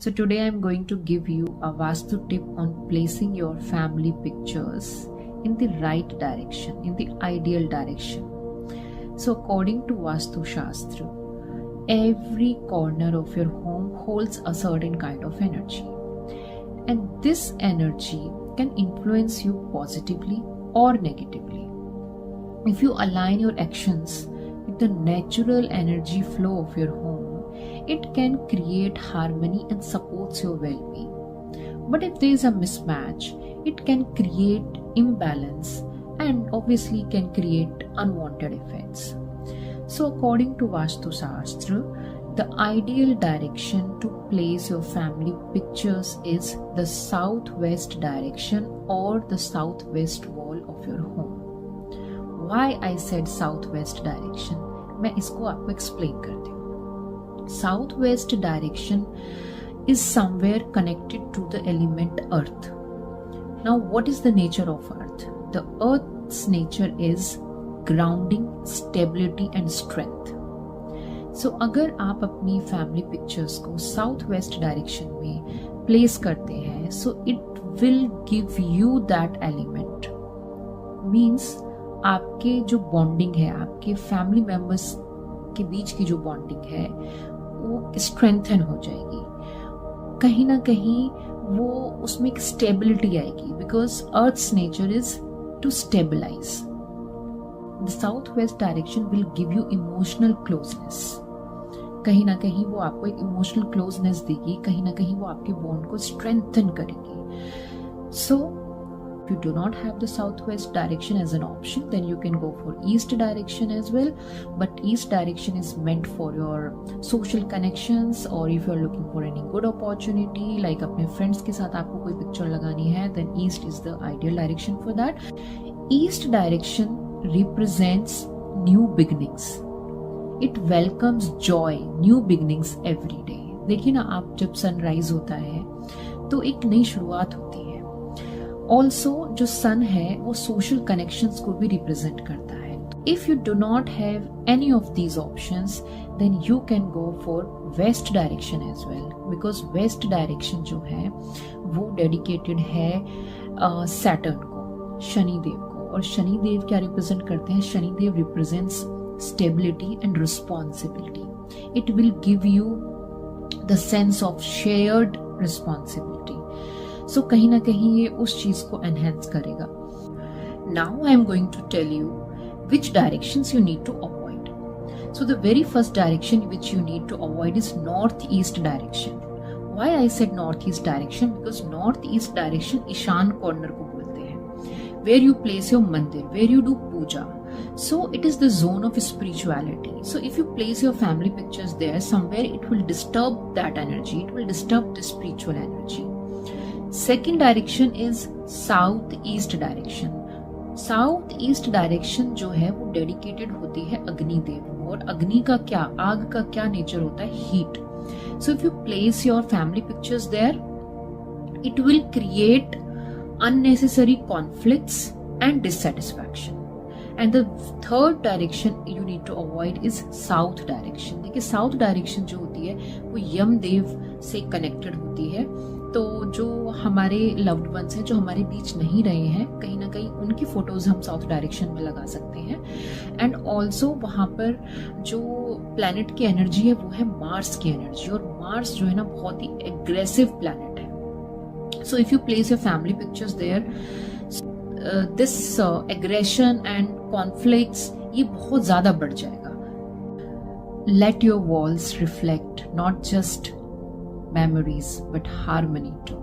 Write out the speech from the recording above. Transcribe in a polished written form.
So today I'm going to give you a Vastu tip on placing your family pictures in the right direction, in the ideal direction. So according to Vastu Shastra, every corner of your home holds a certain kind of energy. And this energy can influence you positively or negatively. If you align your actions with the natural energy flow of your home, it can create harmony and supports your well-being. But if there is a mismatch, it can create imbalance and obviously can create unwanted effects. So according to Vastu Shastra, the ideal direction to place your family pictures is the southwest direction or the southwest wall of your home. Why I said southwest direction? मैं इसको आपको explain करती हूँ. Southwest direction is somewhere connected to the element earth. Now what is the nature of earth? The earth's nature is grounding, stability and strength. So अगर आप अपनी family pictures को south west direction में place करते हैं, so it will give you that element. Means आपके जो bonding है, आपके फैमिली मेंबर्स के बीच की जो बॉन्डिंग है वो स्ट्रेंथन हो जाएगी. कहीं ना कहीं वो उसमें एक स्टेबिलिटी आएगी, because earth's nature is to stabilise. The south west direction will give you emotional closeness. कहीं ना कहीं वो आपको एक इमोशनल क्लोजनेस देगी, कहीं ना कहीं वो आपके बॉन्ड को स्ट्रेंथन करेगी. सो if you do not have the southwest direction as an option, then you can go for east direction as well. But east direction is meant for your social connections, or if you are looking for any good opportunity, like अपने friends के साथ आपको कोई picture लगानी है, then east is the ideal direction for that. East direction represents new beginnings. It welcomes joy, new beginnings every day. देखिए ना, आप जब सनराइज होता है तो एक नई शुरुआत होती है. ऑल्सो जो सन है वो सोशल कनेक्शंस को भी रिप्रेजेंट करता है. If you do not have any of these options, then you can go for west direction as well, because west direction जो है वो डेडिकेटेड है सैटर्न को, शनिदेव को. और शनिदेव क्या रिप्रेजेंट करते हैं? Shanidev represents stability and responsibility. It will give you the sense of shared responsibility. So कहीं ना कहीं ये उस चीज को एनहेंस करेगा. Now I am going to tell you which directions you need to avoid. So the very first direction which you need to avoid is north east direction. Why I said north east direction? Because north east direction ईशान corner को बोलते हैं, where you place your mandir, where you do puja. So it is the zone of spirituality. So if you place your family pictures there, somewhere it will disturb that energy, it will disturb the spiritual energy. Second direction is south east direction. South east direction जो है वो dedicated होती है अग्निदेव को. और अग्नि का क्या, आग का क्या नेचर होता है? Heat. So if you place your family pictures there, it will create unnecessary conflicts and dissatisfaction. And the third direction you need to avoid is south direction. देखिए साउथ डायरेक्शन जो होती है वो यमदेव से कनेक्टेड होती है. तो जो हमारे लव्ड वंस हैं, जो हमारे बीच नहीं रहे हैं, कहीं ना कहीं उनकी फोटोज हम साउथ डायरेक्शन में लगा सकते हैं. एंड ऑल्सो वहां पर जो प्लैनेट की एनर्जी है वो है मार्स की एनर्जी. और मार्स जो है ना बहुत ही एग्रेसिव प्लैनेट है. So if you place your family pictures there, this aggression and conflicts ये बहुत ज्यादा बढ़ जाएगा. Let your walls reflect not just memories but harmony too.